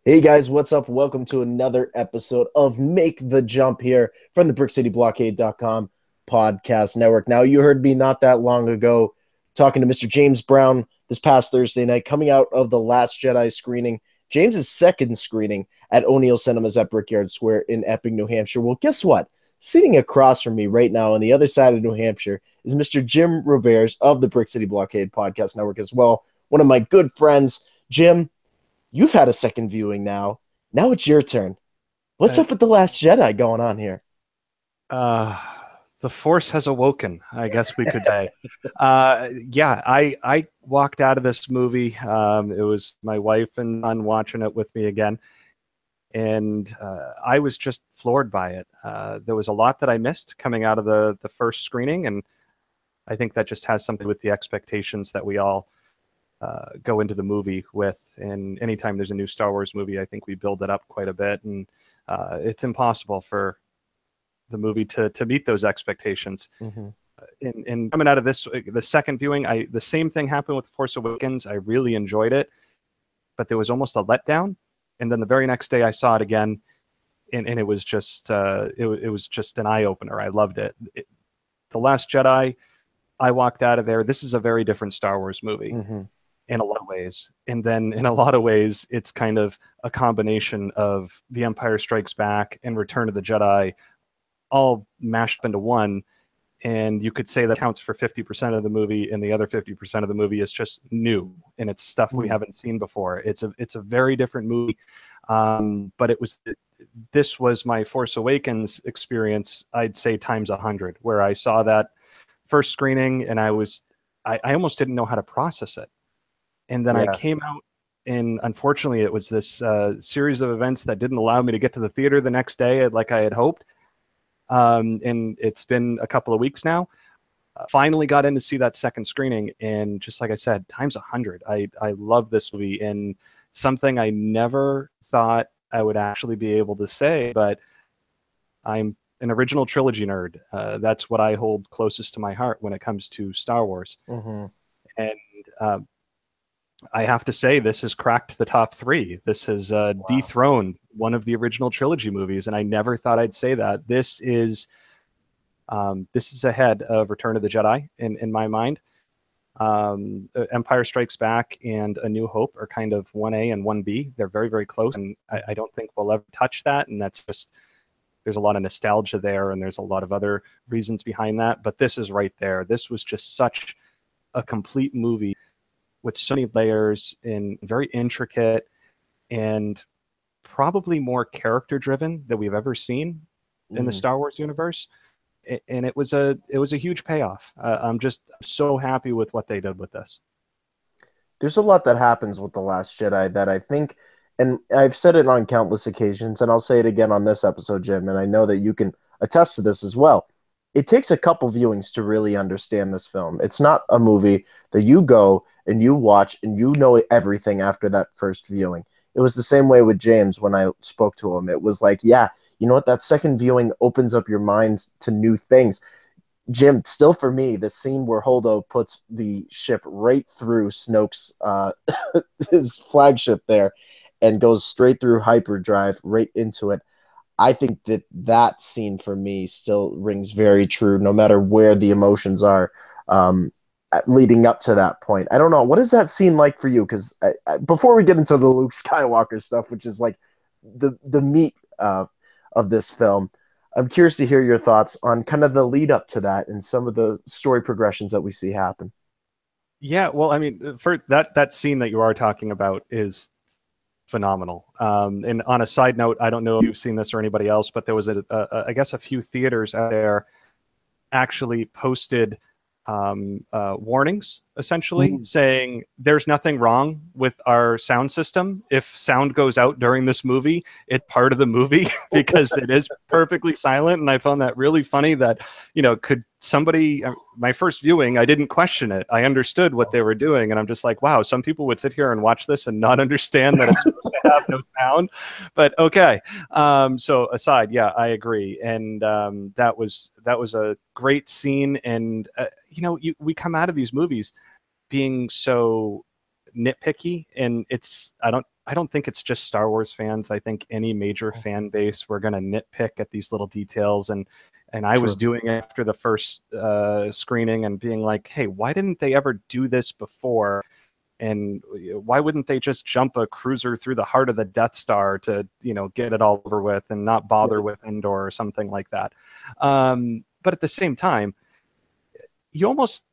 Hey guys, what's up? Welcome to another episode of Make the Jump here from the BrickCityBlockade.com podcast network. Now, you heard me not that long ago talking to Mr. James Brown this past Thursday night, coming out of the Last Jedi screening, James's second screening at O'Neill Cinemas at Brickyard Square in Epping, New Hampshire. Well, guess what? Sitting across from me right now on the other side of New Hampshire is Mr. Jim Roberge of the Brick City Blockade podcast network as well. One of my good friends. Jim, you've had a second viewing now. Now it's your turn. What's Uh, up with The Last Jedi going on here? uh, the Force has awoken, I guess we could say. Yeah, I walked out of this movie. It was my wife and son watching it with me again, and I was just floored by it. There was a lot that I missed coming out of the first screening, and I think that just has something with the expectations that we all go into the movie with. And anytime there's a new Star Wars movie, I think we build it up quite a bit, and it's impossible for the movie to meet those expectations. Mm-hmm. In coming out of this, the second viewing, the same thing happened with Force Awakens. I really enjoyed it, but there was almost a letdown. And then the very next day, I saw it again, and it was just it was just an eye opener. I loved it. The Last Jedi, I walked out of there. This is a very different Star Wars movie Mm-hmm. in a lot of ways. And then in a lot of ways, it's kind of a combination of The Empire Strikes Back and Return of the Jedi all mashed into one. And you could say that counts for 50% of the movie, and the other 50% of the movie is just new, and it's stuff we haven't seen before. It's a very different movie. But this was my Force Awakens experience, I'd say times 100, where I saw that first screening and I almost didn't know how to process it. And then I Yeah. came out, and unfortunately it was this series of events that didn't allow me to get to the theater the next day like I had hoped. And it's been a couple of weeks now. Finally got in to see that second screening, and just like I said, times 100. I love this movie, and something I never thought I would actually be able to say, but I'm an original trilogy nerd. That's what I hold closest to my heart when it comes to Star Wars. Mm-hmm. And I have to say, this has cracked the top three. This has Wow. dethroned one of the original trilogy movies, and I never thought I'd say that. This is ahead of Return of the Jedi in my mind. Empire Strikes Back and A New Hope are kind of 1A and 1B. They're very, very close, and I don't think we'll ever touch that. And that's just, there's a lot of nostalgia there, and there's a lot of other reasons behind that. But this is right there. This was just such a complete movie with so many layers and very intricate and probably more character driven than we've ever seen in the Mm. Star Wars universe. And it was a huge payoff. I'm just so happy with what they did with this. There's a lot that happens with The Last Jedi that I think, and I've said it on countless occasions, and I'll say it again on this episode, Jim, and I know that you can attest to this as well. It takes a couple viewings to really understand this film. It's not a movie that you go and you watch and you know everything after that first viewing. It was the same way with James when I spoke to him. It was like, yeah, you know what? That second viewing opens up your mind to new things. Jim, still for me, the scene where Holdo puts the ship right through Snoke's his flagship there and goes straight through hyperdrive right into it. I think that that scene for me still rings very true, no matter where the emotions are um, leading up to that point. I don't know. What is that scene like for you? Because before we get into the Luke Skywalker stuff, which is like the meat of this film, I'm curious to hear your thoughts on kind of the lead up to that and some of the story progressions that we see happen. Yeah, well, I mean, for that scene that you are talking about is phenomenal. And on a side note, I don't know if you've seen this or anybody else, but there was I guess a few theaters out there actually posted warnings, essentially Mm. saying there's nothing wrong with our sound system. If sound goes out during this movie, it's part of the movie because it is perfectly silent. And I found that really funny that, could somebody, my first viewing, I didn't question it. I understood what they were doing. And I'm just like, wow, some people would sit here and watch this and not understand that it's supposed to have no sound. But okay. So aside, yeah, I agree. And that was a great scene. And we come out of these movies being so nitpicky, and I I don't think it's just Star Wars fans. I think any major fan base, we're going to nitpick at these little details. And I was True. doing it after the first screening and being like, hey, why didn't they ever do this before? And why wouldn't they just jump a cruiser through the heart of the Death Star to, get it all over with and not bother with Endor or something like that? But at the same time, you almost,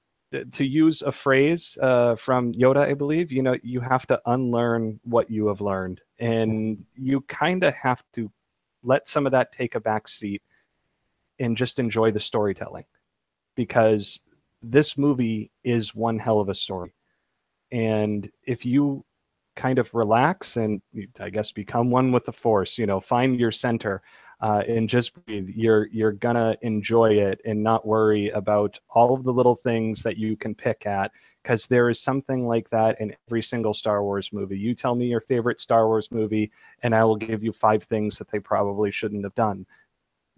to use a phrase from Yoda, I believe, you have to unlearn what you have learned. And you kind of have to let some of that take a back seat and just enjoy the storytelling, because this movie is one hell of a story. And if you kind of relax and, I guess, become one with the Force, find your center and just breathe, you're gonna enjoy it and not worry about all of the little things that you can pick at, because there is something like that in every single Star Wars movie. You tell me your favorite Star Wars movie, and I will give you 5 things that they probably shouldn't have done.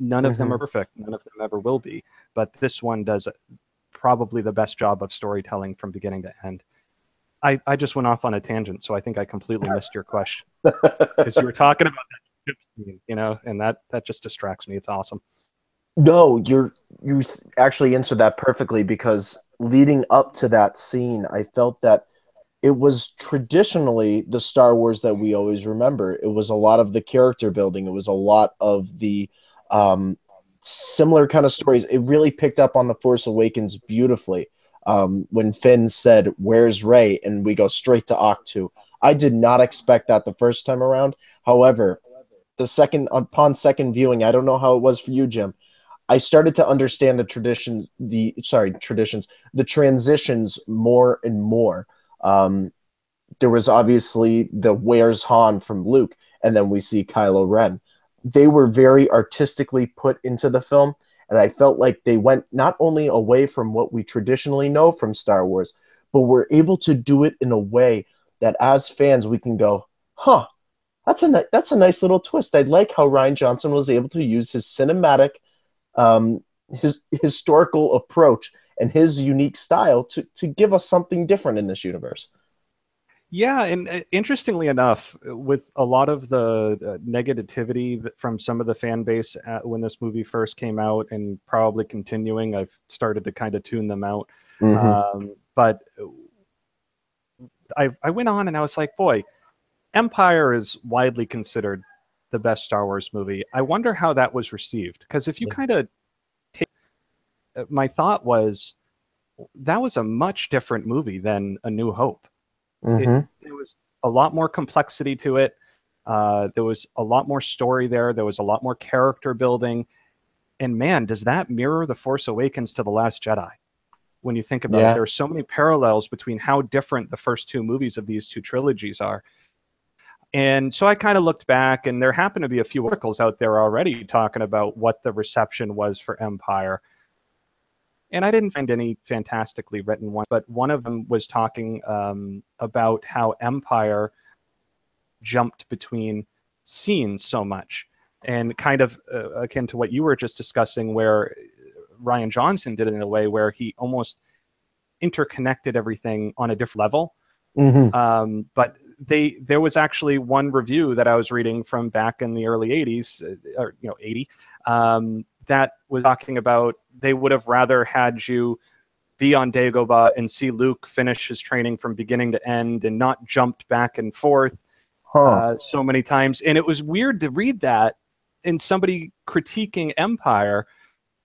None of them are perfect. None of them ever will be. But this one does probably the best job of storytelling from beginning to end. I just went off on a tangent, so I think I completely missed your question, because you were talking about that ship scene, and that just distracts me. It's awesome. No, you actually answered that perfectly, because leading up to that scene, I felt that it was traditionally the Star Wars that we always remember. It was a lot of the character building. It was a lot of the um, similar kind of stories. It really picked up on The Force Awakens beautifully. When Finn said, "Where's Rey?" and we go straight to Octu. I did not expect that the first time around. However, upon second viewing, I don't know how it was for you, Jim. I started to understand the transitions more and more. There was obviously the "Where's Han?" from Luke, and then we see Kylo Ren. They were very artistically put into the film, and I felt like they went not only away from what we traditionally know from Star Wars, but were able to do it in a way that as fans we can go, huh, that's a nice little twist. I like how Rian Johnson was able to use his cinematic, his historical approach and his unique style to give us something different in this universe. Yeah, and interestingly enough, with a lot of the negativity from some of the fan base when this movie first came out, and probably continuing, I've started to kind of tune them out. But I went on and I was like, boy, Empire is widely considered the best Star Wars movie. I wonder how that was received, because if you kind of take, my thought was that was a much different movie than A New Hope. There was a lot more complexity to it. There was a lot more story there. There was a lot more character building. And man, does that mirror The Force Awakens to The Last Jedi? When you think about it, there are so many parallels between how different the first 2 movies of these 2 trilogies are. And so I kind of looked back, and there happened to be a few articles out there already talking about what the reception was for Empire. And I didn't find any fantastically written one, but one of them was talking about how Empire jumped between scenes so much, and kind of akin to what you were just discussing, where Rian Johnson did it in a way where he almost interconnected everything on a different level. But there was actually one review that I was reading from back in the early 80s, or 80, that was talking about they would have rather had you be on Dagobah and see Luke finish his training from beginning to end and not jumped back and forth so many times. And it was weird to read that in somebody critiquing Empire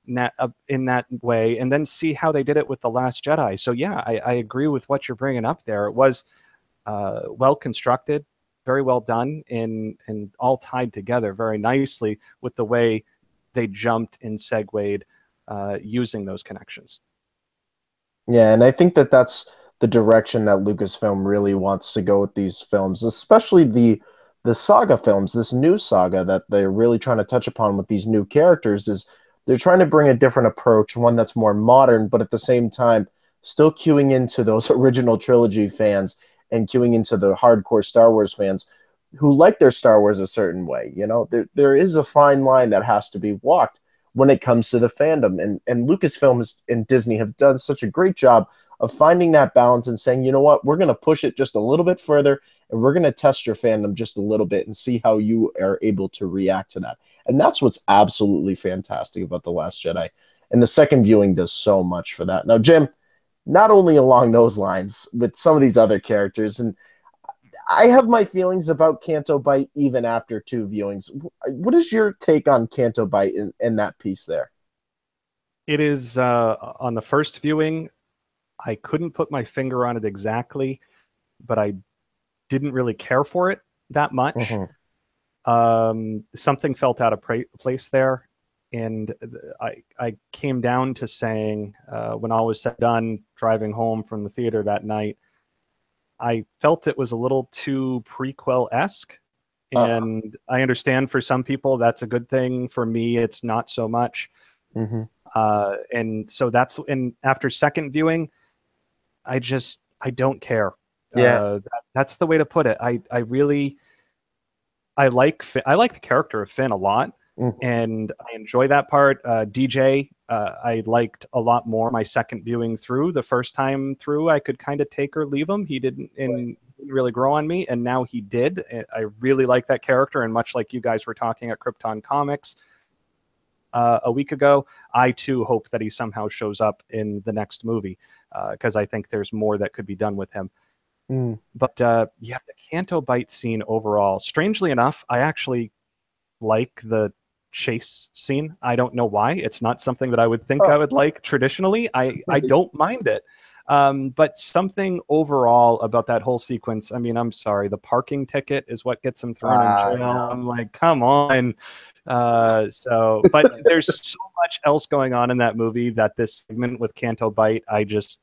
in that way, and then see how they did it with The Last Jedi. So yeah, I agree with what you're bringing up there. It was well constructed, very well done, and all tied together very nicely with the way they jumped and segued using those connections. Yeah, and I think that that's the direction that Lucasfilm really wants to go with these films, especially the saga films. This new saga that they're really trying to touch upon with these new characters is they're trying to bring a different approach, one that's more modern, but at the same time still queuing into those original trilogy fans and queuing into the hardcore Star Wars fans who like their Star Wars a certain way. There is a fine line that has to be walked when it comes to the fandom. And Lucasfilm and Disney have done such a great job of finding that balance and saying, you know what, we're going to push it just a little bit further and we're going to test your fandom just a little bit and see how you are able to react to that. And that's what's absolutely fantastic about The Last Jedi. And the second viewing does so much for that. Now, Jim, not only along those lines, with some of these other characters, and I have my feelings about Canto Bite even after two viewings. What is your take on Canto Bite in that piece there? It is on the first viewing, I couldn't put my finger on it exactly, but I didn't really care for it that much. Mm-hmm. Something felt out of place there. And I came down to saying, when all was said and done, driving home from the theater that night, I felt it was a little too prequel-esque. And I understand for some people that's a good thing. For me, it's not so much. Mm-hmm. And so and after second viewing, I don't care. Yeah. That's the way to put it. I really, I like the character of Finn a lot, Mm-hmm. and I enjoy that part. DJ, I liked a lot more my second viewing through. The first time through, I could kind of take or leave him. He didn't really grow on me, and now he did. I really like that character, and much like you guys were talking at Krypton Comics a week ago, I too hope that he somehow shows up in the next movie, because I think there's more that could be done with him. Mm. But yeah, the Canto Bite scene overall, strangely enough, I actually like the chase scene. I don't know why. It's not something that I would think I Oh, would like traditionally. I don't mind it. But something overall about that whole sequence, I mean, I'm sorry, the parking ticket is what gets him thrown in I jail. know. I'm like, come on. But there's so much else going on in that movie that this segment with Canto Bite, I guess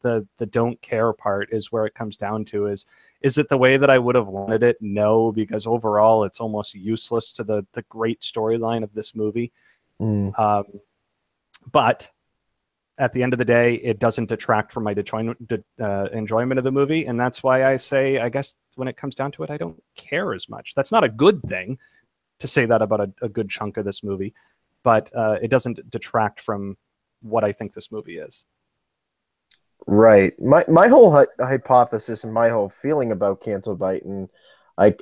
the don't care part is where it comes down to is it the way that I would have wanted it? No, because overall it's almost useless to the great storyline of this movie. Mm. But at the end of the day, it doesn't detract from my enjoyment of the movie. And that's why I say, I guess when it comes down to it, I don't care as much. That's not a good thing to say that about a good chunk of this movie, but it doesn't detract from what I think this movie is. Right. My whole hypothesis and my whole feeling about Canto Bite, and I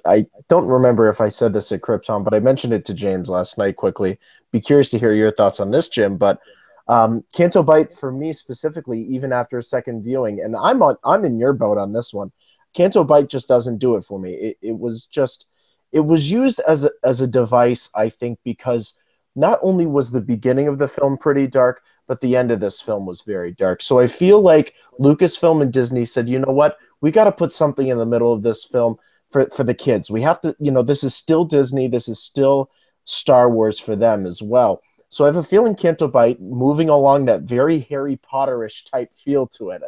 don't remember if I said this at Krypton, but I mentioned it to James last night quickly. Be curious to hear your thoughts on this, Jim. But Canto Bite for me specifically, even after a second viewing, and I'm in your boat on this one. Canto Bite just doesn't do it for me. It was used as a device, I think, because not only was the beginning of the film pretty dark, but the end of this film was very dark. So I feel like Lucasfilm and Disney said, you know what, we got to put something in the middle of this film for the kids. We have to, this is still Disney, this is still Star Wars for them as well. So I have a feeling Canto Bite moving along that very Harry Potterish type feel to it.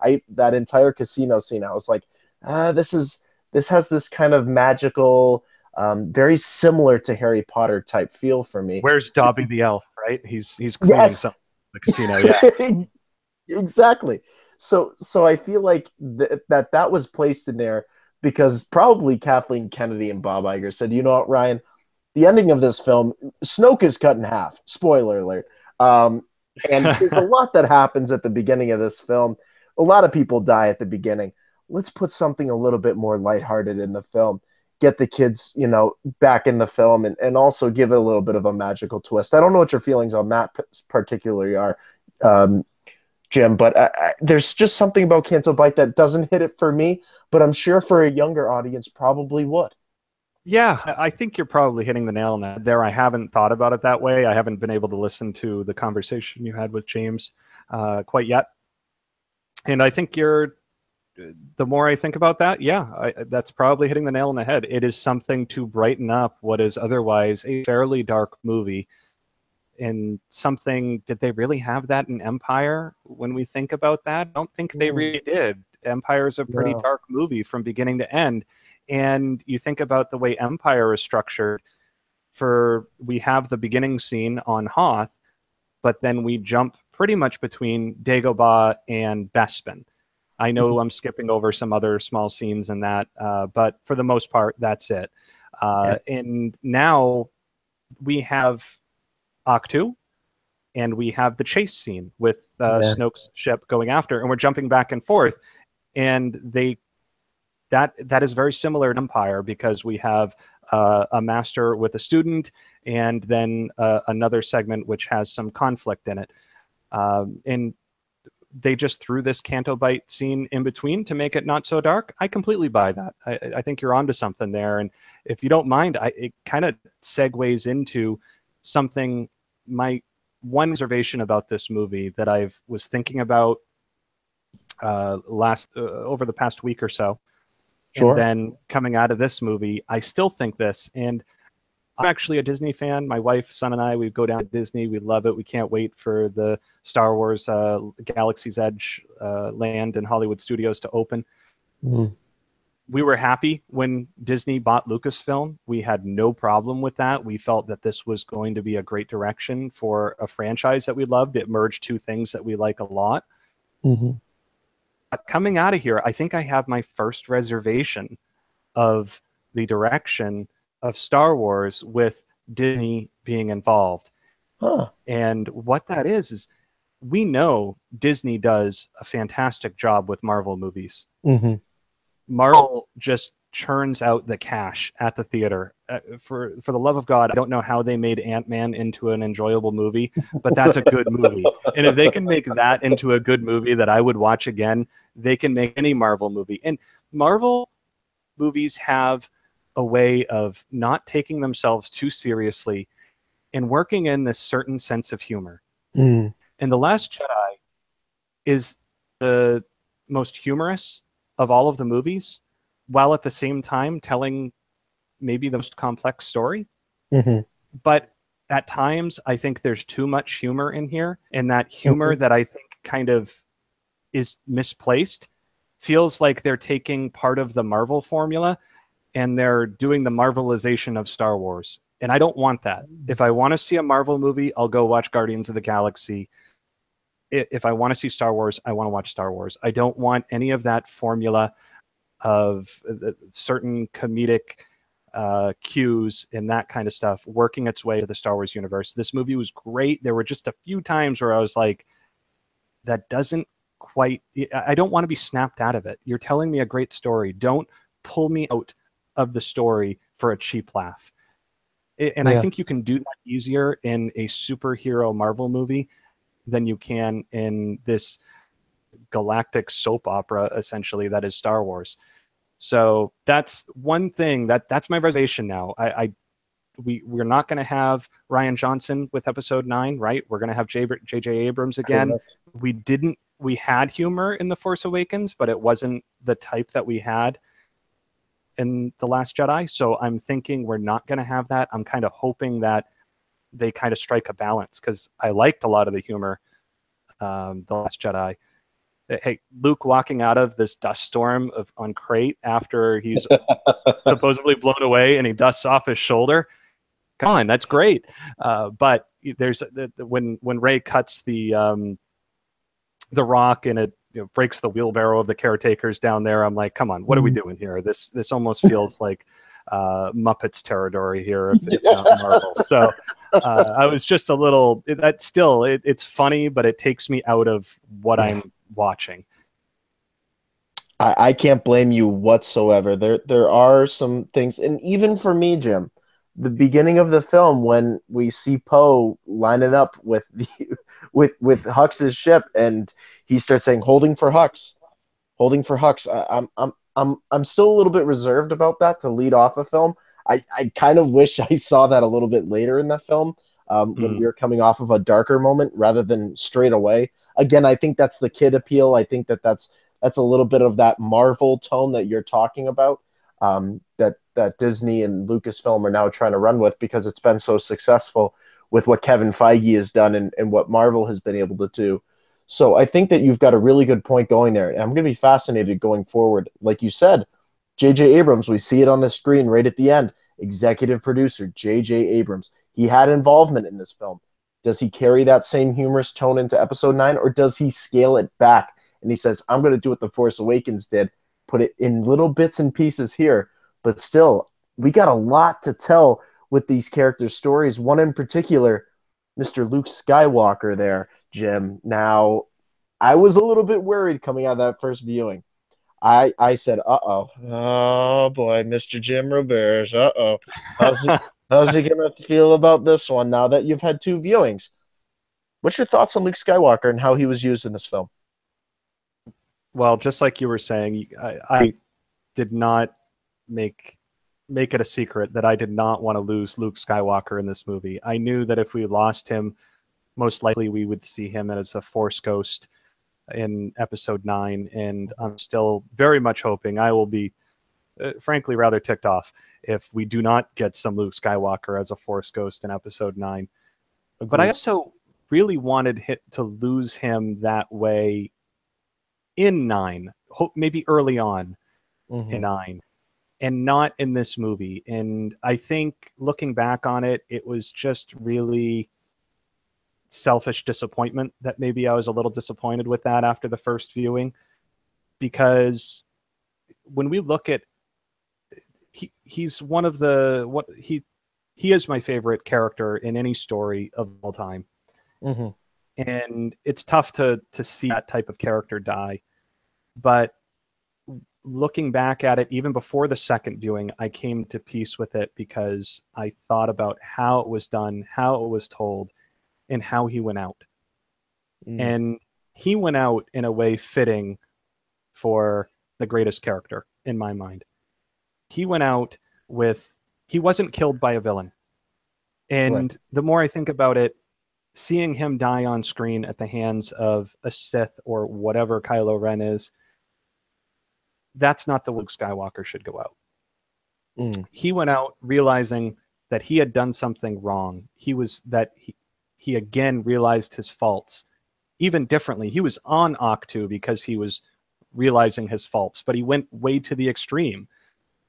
I that entire casino scene, I was like, this has this kind of magical, very similar to Harry Potter type feel for me. Where's Dobby the elf? Right? He's cleaning something Yes, in the casino. Yeah. exactly. So I feel like that was placed in there because probably Kathleen Kennedy and Bob Iger said, you know what, Ryan, the ending of this film, Snoke is cut in half. Spoiler alert. And there's a lot that happens at the beginning of this film. A lot of people die at the beginning. Let's put something a little bit more lighthearted in the film. Get the kids, back in the film, and also give it a little bit of a magical twist. I don't know what your feelings on that particularly are, um, Jim, but there's just something about Canto Bite that doesn't hit it for me, but I'm sure for a younger audience probably would. Yeah, I think you're probably hitting the nail on that there. I haven't thought about it that way. I haven't been able to listen to the conversation you had with James quite yet. And I think the more I think about that, yeah, that's probably hitting the nail on the head. It is something to brighten up what is otherwise a fairly dark movie. And something, did they really have that in Empire when we think about that? I don't think they really did. Empire is a pretty No. dark movie from beginning to end. And you think about the way Empire is structured, we have the beginning scene on Hoth, but then we jump pretty much between Dagobah and Bespin. I know I'm skipping over some other small scenes in that, but for the most part, that's it. Yeah. And now we have Octu, and we have the chase scene with Yeah. Snoke's ship going after, and we're jumping back and forth, and they that is very similar to Empire, because we have a master with a student, and then another segment which has some conflict in it. And they just threw this Canto Bite scene in between to make it not so dark. I completely buy that. I think you're onto something there. And if you don't mind, it kind of segues into something, my one reservation about this movie that I was thinking about over the past week or so. Sure. And then coming out of this movie, I still think this. And I'm actually a Disney fan. My wife, son, and I, we go down to Disney. We love it. We can't wait for the Star Wars Galaxy's Edge land and Hollywood Studios to open. Mm. We were happy when Disney bought Lucasfilm. We had no problem with that. We felt that this was going to be a great direction for a franchise that we loved. It merged two things that we like a lot. Mm-hmm. Coming out of here, I think I have my first reservation of the direction of Star Wars with Disney being involved. Huh. And what that is we know Disney does a fantastic job with Marvel movies. Mm-hmm. Marvel just churns out the cash at the theater. For the love of God, I don't know how they made Ant-Man into an enjoyable movie, but that's a good movie. And if they can make that into a good movie that I would watch again, they can make any Marvel movie. And Marvel movies have a way of not taking themselves too seriously and working in this certain sense of humor. Mm. And The Last Jedi is the most humorous of all of the movies, while at the same time telling maybe the most complex story. Mm-hmm. But at times, I think there's too much humor in here, and that humor that I think kind of is misplaced feels like they're taking part of the Marvel formula and they're doing the Marvelization of Star Wars. And I don't want that. If I want to see a Marvel movie, I'll go watch Guardians of the Galaxy. If I want to see Star Wars, I want to watch Star Wars. I don't want any of that formula of certain comedic cues and that kind of stuff working its way to the Star Wars universe. This movie was great. There were just a few times where I was like, that doesn't quite, I don't want to be snapped out of it. You're telling me a great story. Don't pull me out of the story for a cheap laugh. And I think you can do that easier in a superhero Marvel movie than you can in this galactic soap opera, essentially, that is Star Wars. So that's one thing that's my reservation now. We're not going to have Rian Johnson with episode 9, right? We're going to have J.J. Abrams again. Correct. We had humor in The Force Awakens, but it wasn't the type that we had in The Last Jedi. So I'm thinking we're not going to have that. I'm kind of hoping that they kind of strike a balance, because I liked a lot of the humor, The Last Jedi. Hey, Luke walking out of this dust storm on Crate after he's supposedly blown away and he dusts off his shoulder. Come on, that's great. But there's when Rey cuts the rock and it breaks the wheelbarrow of the caretakers down there. I'm like, come on, what are we doing here? This almost feels like Muppets territory here, if not Marvel. So I was just a little. That still, it's funny, but it takes me out of what I'm watching. I can't blame you whatsoever. There are some things, and even for me, Jim, the beginning of the film when we see Poe lining up with with Hux's ship, and he starts saying "holding for Hux, holding for Hux." I'm still a little bit reserved about that to lead off a film. I kind of wish I saw that a little bit later in the film, when we were coming off of a darker moment rather than straight away. Again, I think that's the kid appeal. I think that's a little bit of that Marvel tone that you're talking about, that Disney and Lucasfilm are now trying to run with, because it's been so successful with what Kevin Feige has done and what Marvel has been able to do. So I think that you've got a really good point going there. And I'm going to be fascinated going forward. Like you said, J.J. Abrams, we see it on the screen right at the end. Executive producer, J.J. Abrams. He had involvement in this film. Does he carry that same humorous tone into episode 9, or does he scale it back? And he says, I'm going to do what The Force Awakens did, put it in little bits and pieces here. But still, we got a lot to tell with these characters' stories. One in particular, Mr. Luke Skywalker there, Jim. Now, I was a little bit worried coming out of that first viewing. I said, oh boy, Mr. Jim Roberge, how's he how's he gonna feel about this one now that you've had two viewings? What's your thoughts on Luke Skywalker and how he was used in this film? Well, just like you were saying, I did not make make it a secret that I did not want to lose Luke Skywalker in this movie. I knew that if we lost him, most likely we would see him as a Force ghost in Episode 9, and I'm still very much hoping. I will be, frankly, rather ticked off if we do not get some Luke Skywalker as a Force ghost in Episode 9. But I Agreed. also really wanted to lose him that way in 9, maybe early on in Mm-hmm. 9, and not in this movie. And I think looking back on it, it was just really selfish disappointment that maybe I was a little disappointed with that after the first viewing, because when we look at he's one of the what he is my favorite character in any story of all time, Mm-hmm. and it's tough to see that type of character die. But looking back at it, even before the second viewing, I came to peace with it because I thought about how it was done, how it was told, and how he went out. Mm. And he went out in a way fitting for the greatest character in my mind. He went out with, he wasn't killed by a villain. Right. And the more I think about it, seeing him die on screen at the hands of a Sith or whatever Kylo Ren is, that's not the Luke Skywalker should go out. Mm. He went out realizing that he had done something wrong. He again realized his faults even differently. He was on Octu because he was realizing his faults, but he went way to the extreme.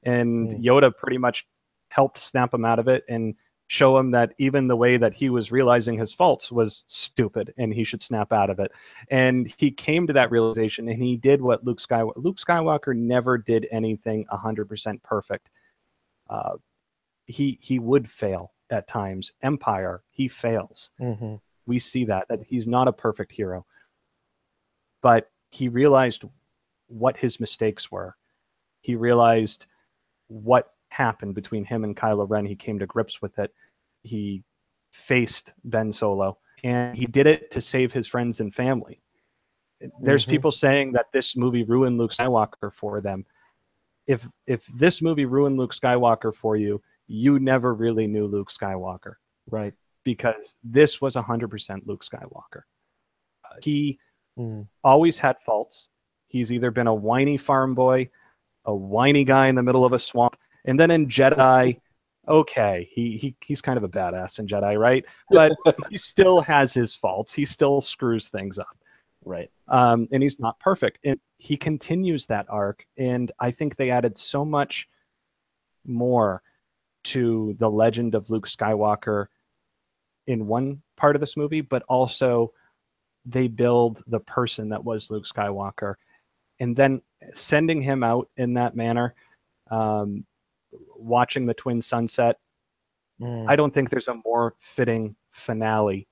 And Mm. Yoda pretty much helped snap him out of it and show him that even the way that he was realizing his faults was stupid and he should snap out of it. And he came to that realization and he did what Luke Skywalker never did anything 100% perfect. Uh, he would fail at times. Empire, he fails. Mm-hmm. We see that he's not a perfect hero, but he realized what his mistakes were. He realized what happened between him and Kylo Ren. He came to grips with it. He faced Ben Solo, and he did it to save his friends and family. There's Mm-hmm. people saying that this movie ruined Luke Skywalker for them. If this movie ruined Luke Skywalker for you, you never really knew Luke Skywalker, Right. because this was 100% Luke Skywalker. He Mm. always had faults. He's either been a whiny farm boy, a whiny guy in the middle of a swamp, and then in Jedi, okay, he's kind of a badass in Jedi, right? But he still has his faults. He still screws things up. Right. And he's not perfect. And he continues that arc. And I think they added so much more to the legend of Luke Skywalker in one part of this movie, but also they build the person that was Luke Skywalker. And then sending him out in that manner, um, watching the twin sunset, I Mm. don't think there's a more fitting finale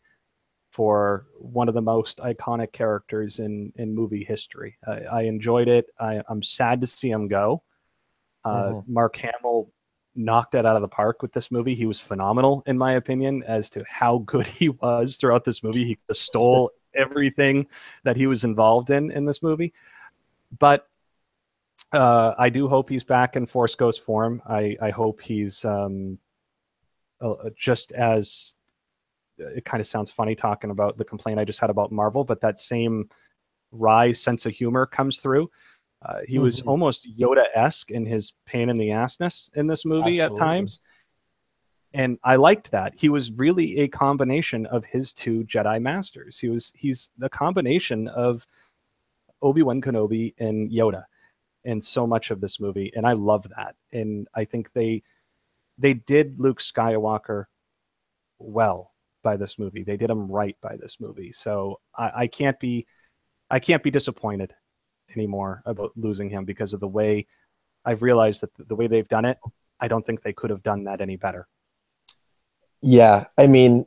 for one of the most iconic characters in movie history. I enjoyed it. I'm sad to see him go. Mm-hmm. Mark Hamill knocked it out of the park with this movie. He was phenomenal, in my opinion, as to how good he was throughout this movie. He stole everything that he was involved in this movie. But I do hope he's back in Force Ghost form. I hope he's just as, it kind of sounds funny talking about the complaint I just had about Marvel, but that same wry sense of humor comes through. He was Mm-hmm. almost Yoda-esque in his pain in the assness in this movie at Absolutely. times. And I liked that. He was really a combination of his two Jedi masters. He's the combination of Obi-Wan Kenobi and Yoda in so much of this movie. And I love that. And I think they did Luke Skywalker well by this movie. They did him right by this movie. So I can't be disappointed anymore about losing him, because of the way I've realized that the way they've done it, I don't think they could have done that any better. Yeah. I mean,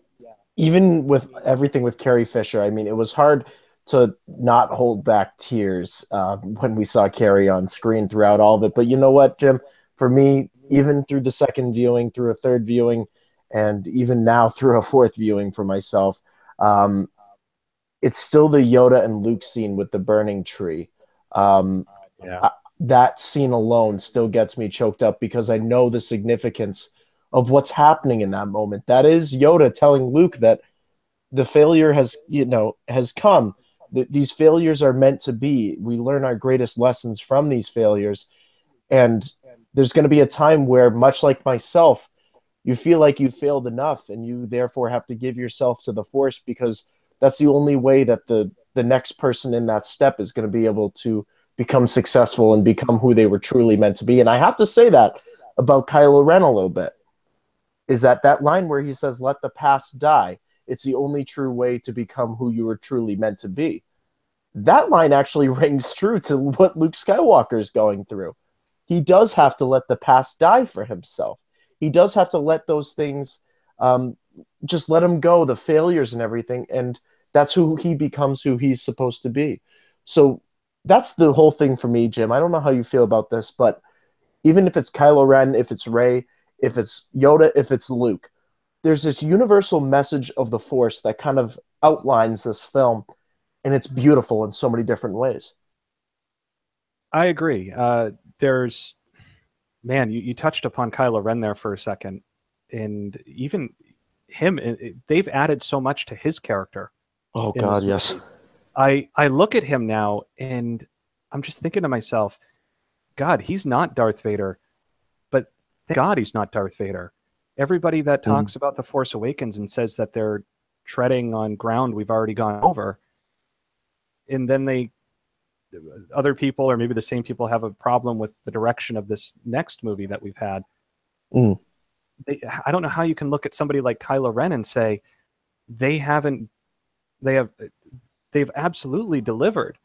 even with everything with Carrie Fisher, I mean, it was hard. to not hold back tears when we saw Carrie on screen throughout all of it. But you know what, Jim? For me, even through the second viewing, through a third viewing, and even now through a fourth viewing for myself, um, it's still the Yoda and Luke scene with the burning tree. Um, Yeah. I, that scene alone still gets me choked up because I know the significance of what's happening in that moment. That is Yoda telling Luke that the failure has, has come. These failures are meant to be. We learn our greatest lessons from these failures. And there's going to be a time where, much like myself, you feel like you failed enough and you therefore have to give yourself to the force because that's the only way that the next person in that step is going to be able to become successful and become who they were truly meant to be. And I have to say that about Kylo Ren a little bit, is that line where he says, let the past die. It's the only true way to become who you were truly meant to be. That line actually rings true to what Luke Skywalker is going through. He does have to let the past die for himself. He does have to let those things, um, just let him go, the failures and everything. And that's who he becomes, who he's supposed to be. So that's the whole thing for me, Jim. I don't know how you feel about this, but even if it's Kylo Ren, if it's Rey, if it's Yoda, if it's Luke, there's this universal message of the Force that kind of outlines this film, and it's beautiful in so many different ways. I agree. There's, man, you touched upon Kylo Ren there for a second, and even him, they've added so much to his character Oh in God, this yes. movie. I look at him now, and I'm just thinking to myself, God, he's not Darth Vader, but thank God he's not Darth Vader. Everybody that Mm. talks about the Force Awakens and says that they're treading on ground we've already gone over, and then other people or maybe the same people have a problem with the direction of this next movie that we've had. Mm. I don't know how you can look at somebody like Kylo Ren and say they haven't they have they've absolutely delivered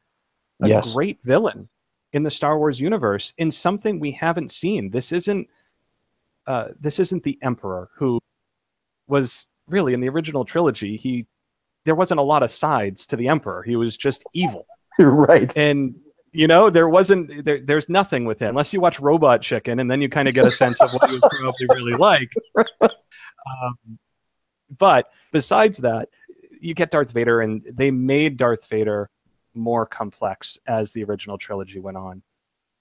a Yes. great villain in the Star Wars universe in something we haven't seen. This isn't the Emperor, who was really in the original trilogy. There wasn't a lot of sides to the Emperor. He was just evil. You're right. And there's nothing with him unless you watch Robot Chicken, and then you kind of get a sense of what he was probably really like. But besides that, you get Darth Vader, and they made Darth Vader more complex as the original trilogy went on,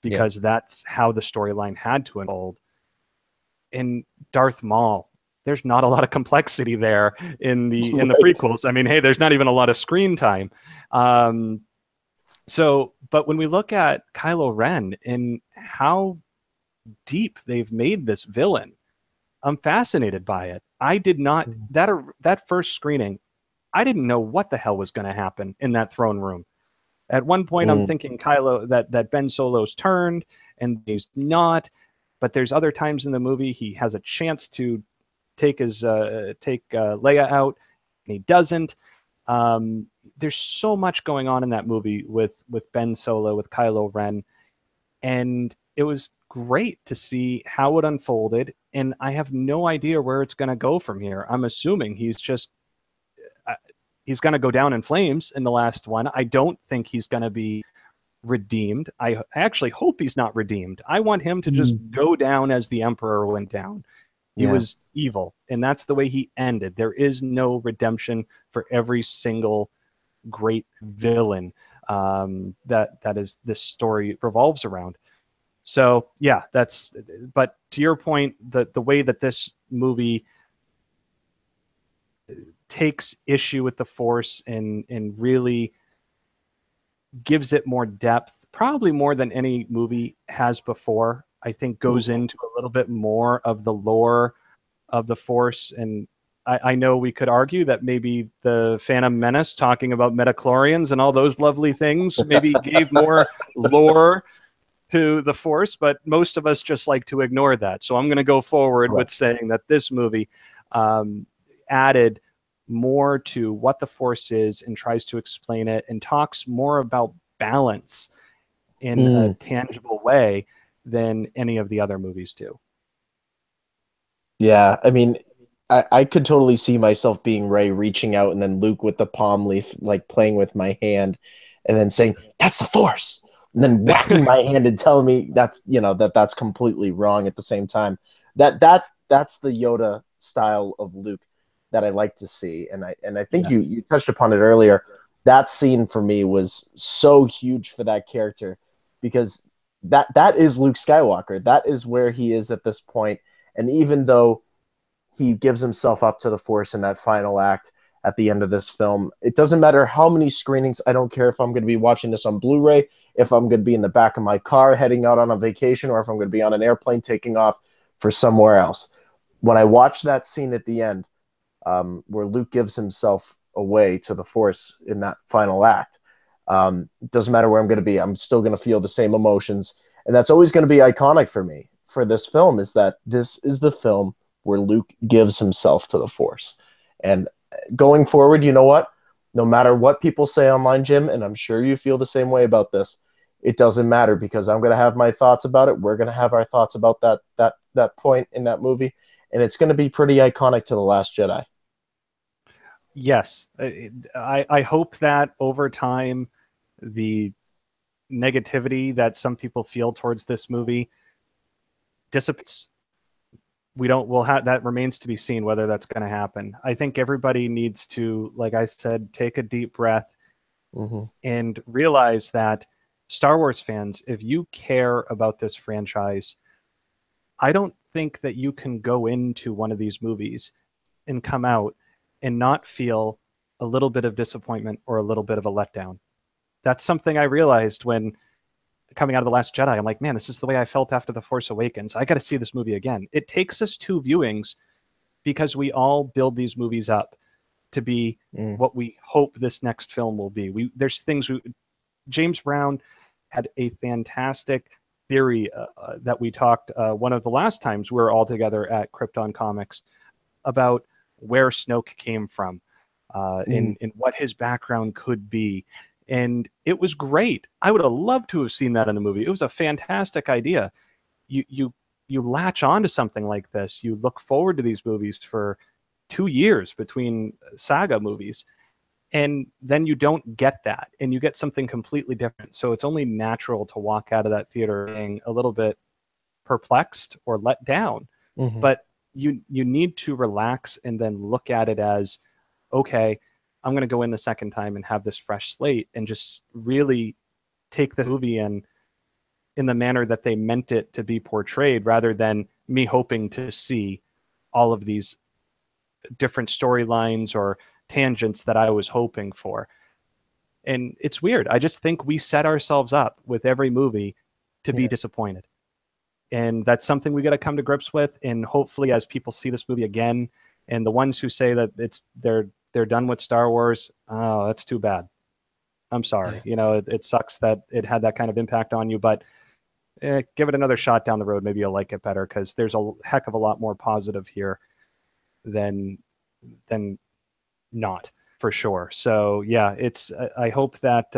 Yeah. because that's how the storyline had to unfold. In Darth Maul, there's not a lot of complexity there in the Right. prequels. I mean, hey, there's not even a lot of screen time. But when we look at Kylo Ren and how deep they've made this villain, I'm fascinated by it. I did not that first screening, I didn't know what the hell was going to happen in that throne room. At one point, I'm Mm. thinking Kylo that Ben Solo's turned, and he's not. But there's other times in the movie he has a chance to take Leia out, and he doesn't. There's so much going on in that movie with Ben Solo, with Kylo Ren, and it was great to see how it unfolded. And I have no idea where it's going to go from here. I'm assuming he's going to go down in flames in the last one. I don't think he's going to be redeemed. I actually hope he's not redeemed. I want him to just Mm. go down as the Emperor went down. He Yeah. was evil, and that's the way he ended. There is no redemption for every single great villain that is this story revolves around. So yeah, that's. But to your point, the way that this movie takes issue with the Force and really gives it more depth, probably more than any movie has before. I think goes Mhm. into a little bit more of the lore of the Force. And I know we could argue that maybe the Phantom Menace, talking about metachlorians and all those lovely things, maybe gave more lore to the Force, but most of us just like to ignore that. So I'm going to go forward Right. with saying that this movie um, added more to what the Force is and tries to explain it and talks more about balance in a Mm. tangible way than any of the other movies do. Yeah. I mean, I could totally see myself being Ray reaching out and then Luke with the palm leaf, like playing with my hand and then saying, that's the force. And then whacking my hand and telling me that's, that's completely wrong at the same time. That's the Yoda style of Luke that I like to see. And I think you Yes. you touched upon it earlier. That scene for me was so huge for that character because that is Luke Skywalker. That is where he is at this point. And even though he gives himself up to the force in that final act at the end of this film. It doesn't matter how many screenings. I don't care if I'm going to be watching this on Blu-ray, if I'm going to be in the back of my car heading out on a vacation, or if I'm going to be on an airplane taking off for somewhere else. When I watch that scene at the end, where Luke gives himself away to the force in that final act, it doesn't matter where I'm going to be. I'm still going to feel the same emotions. And that's always going to be iconic for me for this film, is that this is the film where Luke gives himself to the Force. And going forward, you know what? No matter what people say online, Jim, and I'm sure you feel the same way about this, it doesn't matter because I'm going to have my thoughts about it. We're going to have our thoughts about that point in that movie, and it's going to be pretty iconic to The Last Jedi. Yes. I hope that over time, the negativity that some people feel towards this movie dissipates. We'll have that, remains to be seen whether that's going to happen. I think everybody needs to, like I said, take a deep breath Mm-hmm. and realize that Star Wars fans, if you care about this franchise, I don't think that you can go into one of these movies and come out and not feel a little bit of disappointment or a little bit of a letdown. That's something I realized when coming out of The Last Jedi. I'm like, man, this is the way I felt after The Force Awakens. I got to see this movie again. It takes us two viewings because we all build these movies up to be Mm. what we hope this next film will be. There's things James Brown had a fantastic theory that we talked one of the last times we were all together at Krypton Comics about where Snoke came from, Mm. in what his background could be. And it was great. I would have loved to have seen that in the movie. It was a fantastic idea. You latch on to something like this. You look forward to these movies for 2 years between saga movies, and then you don't get that, and you get something completely different. So it's only natural to walk out of that theater being a little bit perplexed or let down. Mm-hmm. But you need to relax and then look at it as, okay, I'm going to go in the second time and have this fresh slate and just really take the movie in the manner that they meant it to be portrayed, rather than me hoping to see all of these different storylines or tangents that I was hoping for. And it's weird. I just think we set ourselves up with every movie to be Yeah. disappointed. And that's something we got to come to grips with. And hopefully, as people see this movie again, and the ones who say that they're done with Star Wars, oh, that's too bad. I'm sorry. Yeah. It sucks that it had that kind of impact on you, but give it another shot down the road. Maybe you'll like it better, because there's a heck of a lot more positive here than not, for sure. So yeah, I hope that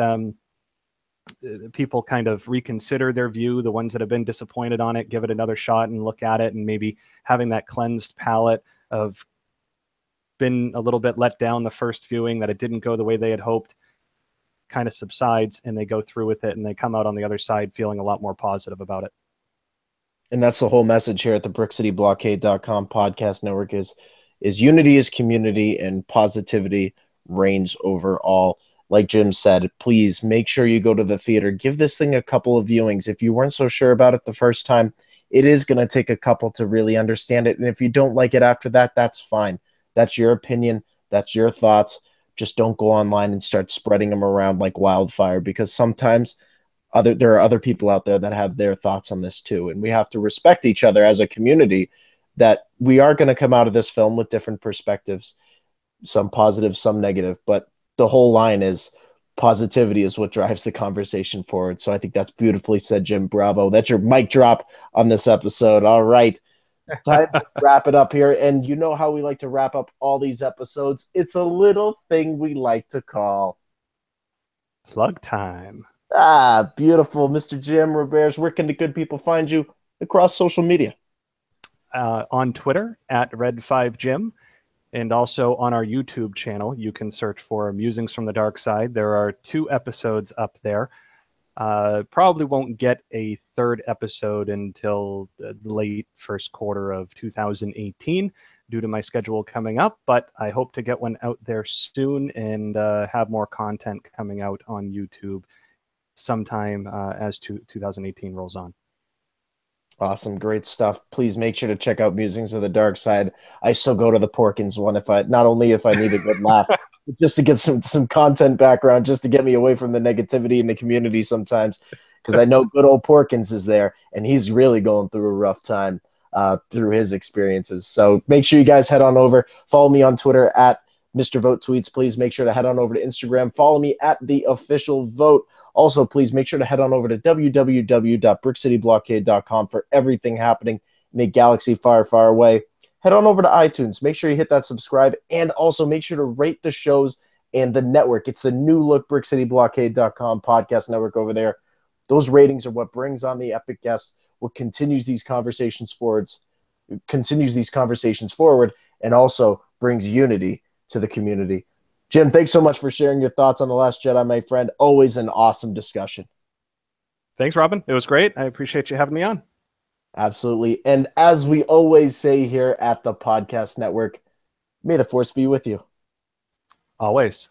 people kind of reconsider their view. The ones that have been disappointed on it, give it another shot and look at it, and maybe having that cleansed palate of been a little bit let down the first viewing, that it didn't go the way they had hoped, kind of subsides, and they go through with it and they come out on the other side feeling a lot more positive about it. And that's the whole message here at the BrickCityBlockade.com podcast network is unity is community and positivity reigns over all. Like Jim said, please make sure you go to the theater. Give this thing a couple of viewings. If you weren't so sure about it the first time, it is going to take a couple to really understand it. And if you don't like it after that, that's fine. That's your opinion. That's your thoughts. Just don't go online and start spreading them around like wildfire, because sometimes there are other people out there that have their thoughts on this too, and we have to respect each other as a community, that we are going to come out of this film with different perspectives, some positive, some negative, but the whole line is positivity is what drives the conversation forward. So I think that's beautifully said, Jim. Bravo. That's your mic drop on this episode. All right, time to wrap it up here. And you know how we like to wrap up all these episodes. It's a little thing we like to call Plug time. beautiful. Mr. Jim Roberge, where can the good people find you across social media? on Twitter at Red5Jim, and also on our YouTube channel. You can search for Musings from the Dark Side. There are 2 episodes up there. Probably won't get a 3rd episode until the late first quarter of 2018 due to my schedule coming up, but I hope to get one out there soon and have more content coming out on YouTube sometime as 2018 rolls on. Awesome, great stuff. Please make sure to check out Musings of the Dark Side. I still go to the Porkins one if I not only if I need a good laugh, but just to get some content background, just to get me away from the negativity in the community sometimes. Because I know good old Porkins is there, and he's really going through a rough time through his experiences. So make sure you guys head on over, follow me on Twitter at Mr. Vote Tweets. Please make sure to head on over to Instagram, follow me at The Official Vote. Also, please make sure to head on over to www.brickcityblockade.com for everything happening in a galaxy far, far away. Head on over to iTunes. Make sure you hit that subscribe, and also make sure to rate the shows and the network. It's the new look brickcityblockade.com podcast network over there. Those ratings are what brings on the epic guests, what continues these conversations forward, and also brings unity to the community. Jim, thanks so much for sharing your thoughts on The Last Jedi, my friend. Always an awesome discussion. Thanks, Robin. It was great. I appreciate you having me on. Absolutely. And as we always say here at the Podcast Network, may the Force be with you. Always.